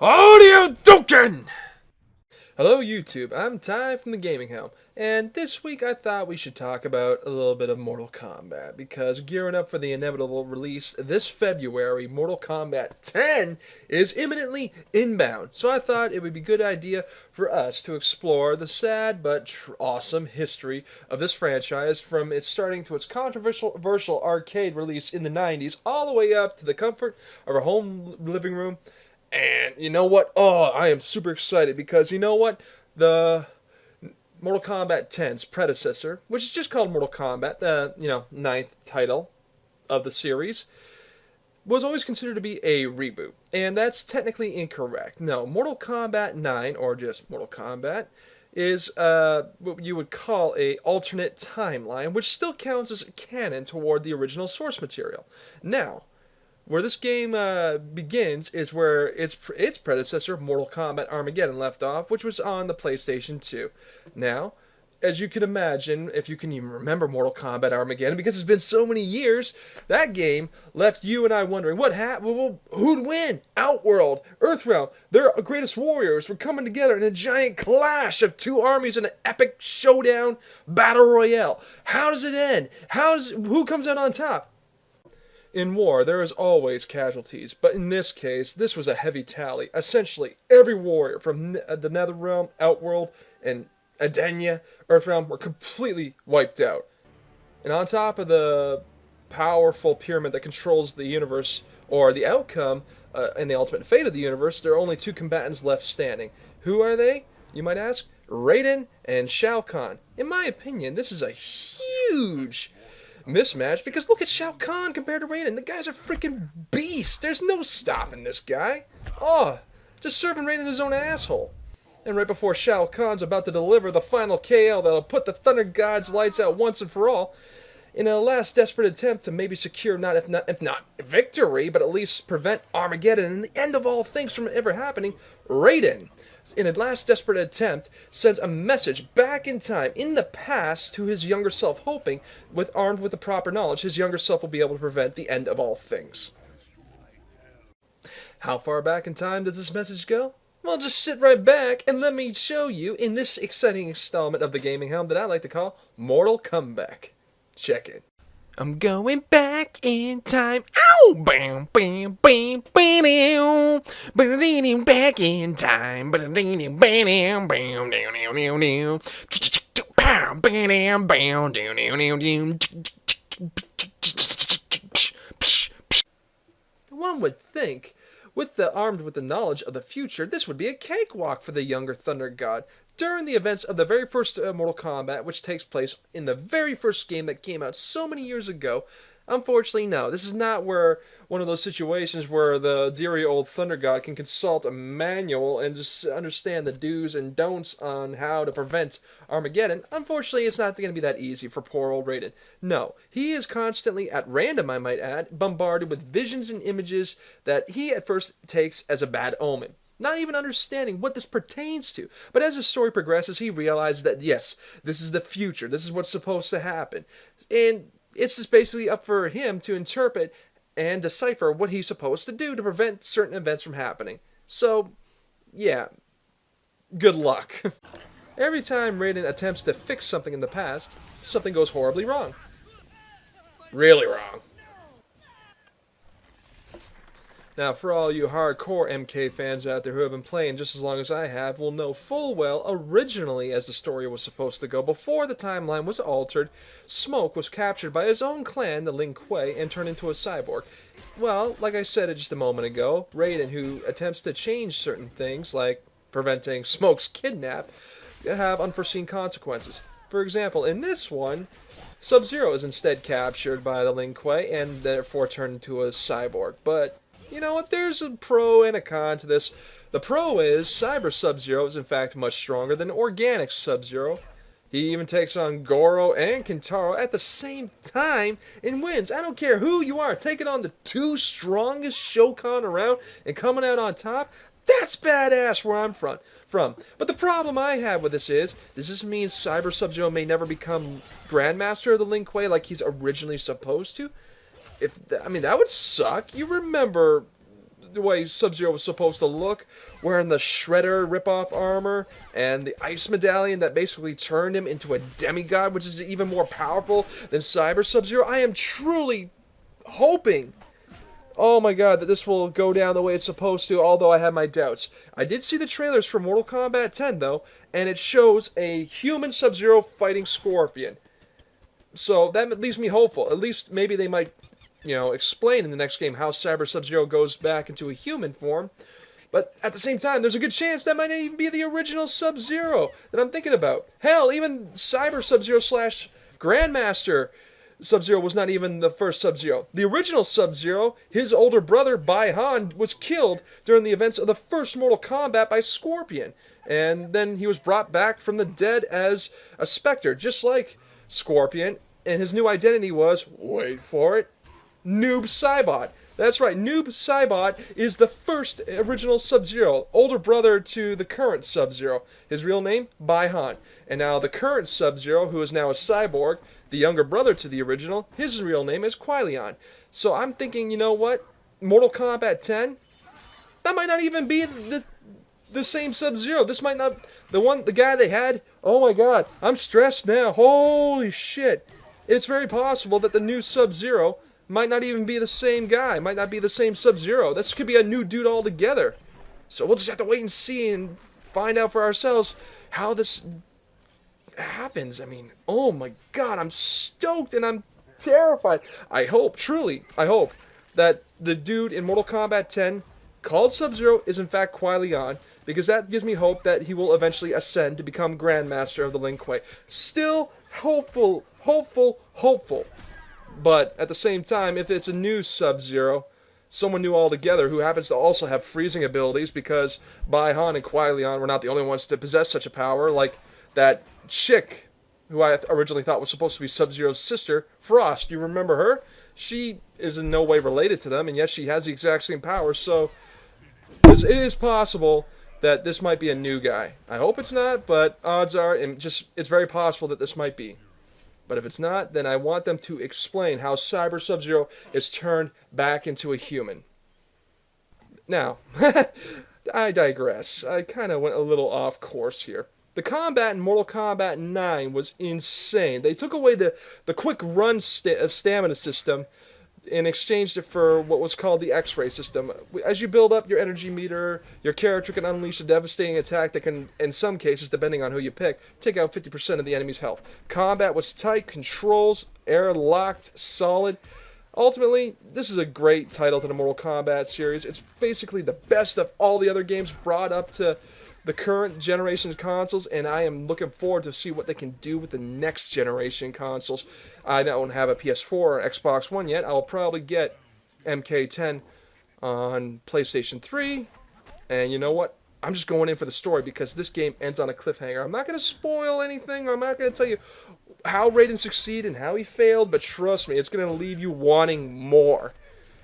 Audio Duken! Hello YouTube, I'm Ty from the Gaming Helm, and this week I thought we should talk about a little bit of Mortal Kombat, because gearing up for the inevitable release this February, Mortal Kombat 10 is imminently inbound, so I thought it would be a good idea for us to explore the sad but awesome history of this franchise from its starting to its controversial arcade release in the 90s, all the way up to the comfort of our home living room. And you know what? Oh, I am super excited because you know what? The Mortal Kombat 10's predecessor, which is just called Mortal Kombat, the ninth title of the series, was always considered to be a reboot. And that's technically incorrect. No, Mortal Kombat 9, or just Mortal Kombat, is what you would call a alternate timeline, which still counts as canon toward the original source material. Now, where this game begins is where its predecessor, Mortal Kombat Armageddon, left off, which was on the PlayStation 2. Now, as you can imagine, if you can even remember Mortal Kombat Armageddon, because it's been so many years, that game left you and I wondering, what happened? Well, who'd win? Outworld, Earthrealm, their greatest warriors were coming together in a giant clash of two armies in an epic showdown battle royale. How does it end? Who comes out on top? In war, there is always casualties, but in this case, this was a heavy tally. Essentially, every warrior from the Netherrealm, Outworld, and Edenia, Earthrealm, were completely wiped out. And on top of the powerful pyramid that controls the universe, or the outcome, and the ultimate fate of the universe, there are only two combatants left standing. Who are they, you might ask? Raiden and Shao Kahn. In my opinion, this is a huge mismatch, because look at Shao Kahn compared to Raiden. The guy's a freaking beast. There's no stopping this guy. Oh, just serving Raiden his own asshole. And right before Shao Kahn's about to deliver the final KO that'll put the Thunder God's lights out once and for all, in a last desperate attempt to maybe secure if not victory, but at least prevent Armageddon and the end of all things from ever happening, Raiden, in a last desperate attempt, sends a message back in time, in the past, to his younger self, hoping, armed with the proper knowledge, his younger self will be able to prevent the end of all things. How far back in time does this message go? Well, just sit right back and let me show you in this exciting installment of the Gaming Helm that I like to call Mortal Comeback. Check it. I'm going back in time. Ow! Bam, bam, bam, bam, bam. Back in time. Bam, bam, bam, bam, down. Bam, bam, bam, down. One would think, armed with the knowledge of the future, this would be a cakewalk for the younger Thunder God. During the events of the very first Mortal Kombat, which takes place in the very first game that came out so many years ago, unfortunately, no. This is not one of those situations where the deary old Thunder God can consult a manual and just understand the do's and don'ts on how to prevent Armageddon. Unfortunately, it's not going to be that easy for poor old Raiden. No, he is constantly, at random I might add, bombarded with visions and images that he at first takes as a bad omen, not even understanding what this pertains to. But as the story progresses, he realizes that, yes, this is the future. This is what's supposed to happen. And it's just basically up for him to interpret and decipher what he's supposed to do to prevent certain events from happening. So, yeah, good luck. Every time Raiden attempts to fix something in the past, something goes horribly wrong. Really wrong. Now, for all you hardcore MK fans out there who have been playing just as long as I have, will know full well, originally as the story was supposed to go, before the timeline was altered, Smoke was captured by his own clan, the Lin Kuei, and turned into a cyborg. Well, like I said just a moment ago, Raiden, who attempts to change certain things, like preventing Smoke's kidnap, have unforeseen consequences. For example, in this one, Sub-Zero is instead captured by the Lin Kuei, and therefore turned into a cyborg. But you know what? There's a pro and a con to this. The pro is Cyber Sub-Zero is in fact much stronger than Organic Sub-Zero. He even takes on Goro and Kintaro at the same time and wins. I don't care who you are, taking on the two strongest Shokan around and coming out on top. That's badass where I'm from. But the problem I have with this is, does this mean Cyber Sub-Zero may never become Grandmaster of the Lin Kuei like he's originally supposed to? I mean, that would suck. You remember the way Sub-Zero was supposed to look, wearing the Shredder ripoff armor and the Ice Medallion that basically turned him into a demigod, which is even more powerful than Cyber Sub-Zero. I am truly hoping, oh my god, that this will go down the way it's supposed to, although I have my doubts. I did see the trailers for Mortal Kombat 10, though, and it shows a human Sub-Zero fighting Scorpion. So that leaves me hopeful. At least maybe they might, explain in the next game how Cyber Sub-Zero goes back into a human form. But at the same time, there's a good chance that might not even be the original Sub-Zero that I'm thinking about. Hell, even Cyber Sub-Zero slash Grandmaster Sub-Zero was not even the first Sub-Zero. The original Sub-Zero, his older brother, Bai-Han, was killed during the events of the first Mortal Kombat by Scorpion. And then he was brought back from the dead as a Spectre, just like Scorpion. And his new identity was, wait for it, Noob Saibot. That's right, Noob Saibot is the first original Sub-Zero, older brother to the current Sub-Zero. His real name, Bai-Han. And now the current Sub-Zero, who is now a cyborg, the younger brother to the original, his real name is Qui-Lian. So I'm thinking, you know what? Mortal Kombat 10? That might not even be the same Sub-Zero. This might not... The guy they had... Oh my god, I'm stressed now. Holy shit. It's very possible that the new Sub-Zero might not even be the same guy. Might not be the same Sub-Zero. This could be a new dude altogether. So we'll just have to wait and see and find out for ourselves how this happens. I mean, oh my god, I'm stoked and I'm terrified. I hope, truly, I hope that the dude in Mortal Kombat 10 called Sub-Zero is in fact Qui-Lian, because that gives me hope that he will eventually ascend to become Grandmaster of the Lin Kuei. Still hopeful. But at the same time, if it's a new Sub-Zero, someone new altogether who happens to also have freezing abilities, because Bai-Han and Qui-Lian were not the only ones to possess such a power, like that chick who I originally thought was supposed to be Sub-Zero's sister, Frost. You remember her? She is in no way related to them, and yet she has the exact same powers, so it is possible that this might be a new guy. I hope it's not, but odds are, it's very possible that this might be. But if it's not, then I want them to explain how Cyber Sub-Zero is turned back into a human. Now, I digress. I kind of went a little off course here. The combat in Mortal Kombat 9 was insane. They took away the quick run stamina system and exchanged it for what was called the X-ray system. As you build up your energy meter, your character can unleash a devastating attack that can, in some cases, depending on who you pick, take out 50% of the enemy's health. Combat was tight, controls, air-locked, solid. Ultimately, this is a great title to the Mortal Kombat series. It's basically the best of all the other games brought up to the current generation's consoles, and I am looking forward to see what they can do with the next generation consoles. I don't have a PS4 or Xbox One yet. I'll probably get MK10 on PlayStation 3, and you know what? I'm just going in for the story because this game ends on a cliffhanger. I'm not going to spoil anything. I'm not going to tell you how Raiden succeeded and how he failed, but trust me, it's going to leave you wanting more.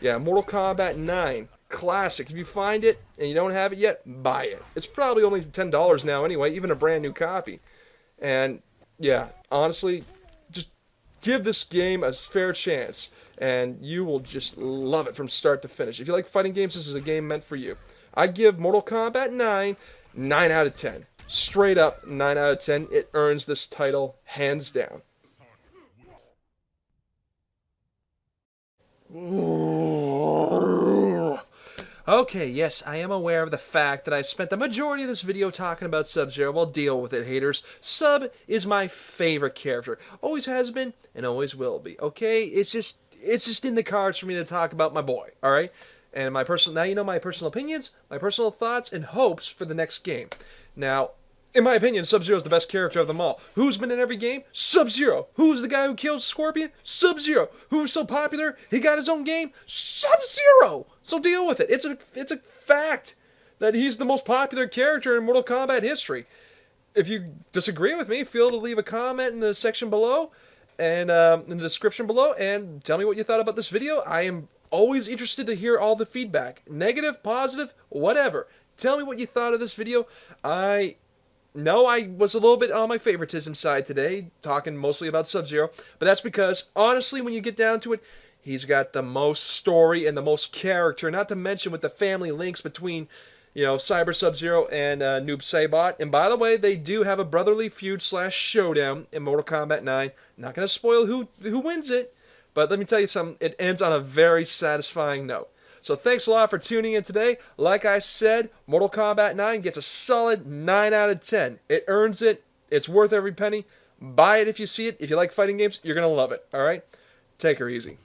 Yeah, Mortal Kombat 9. Classic. If you find it and you don't have it yet, buy it. It's probably only $10 now anyway, even a brand new copy. And yeah, honestly, just give this game a fair chance and you will just love it from start to finish. If you like fighting games, this is a game meant for you. I give Mortal Kombat 9 9 out of 10. Straight up 9 out of 10. It earns this title hands down. Okay, yes, I am aware of the fact that I spent the majority of this video talking about Sub-Zero. Well, deal with it, haters. Sub is my favorite character. Always has been, and always will be, okay? It's just in the cards for me to talk about my boy, alright? And now you know my personal opinions, my personal thoughts, and hopes for the next game. Now, in my opinion, Sub-Zero is the best character of them all. Who's been in every game? Sub-Zero. Who's the guy who kills Scorpion? Sub-Zero. Who's so popular he got his own game? Sub-Zero. So deal with it. It's a fact that he's the most popular character in Mortal Kombat history. If you disagree with me, feel to leave a comment in the section below and in the description below and tell me what you thought about this video. I am always interested to hear all the feedback. Negative, positive, whatever. Tell me what you thought of this video. No, I was a little bit on my favoritism side today, talking mostly about Sub-Zero, but that's because, honestly, when you get down to it, He's got the most story and the most character, not to mention with the family links between, Cyber Sub-Zero and Noob Saibot. And by the way, they do have a brotherly feud slash showdown in Mortal Kombat 9. Not going to spoil who wins it, but let me tell you something. It ends on a very satisfying note. So thanks a lot for tuning in today. Like I said, Mortal Kombat 9 gets a solid 9 out of 10. It earns it. It's worth every penny. Buy it if you see it. If you like fighting games, you're going to love it. All right? Take her easy.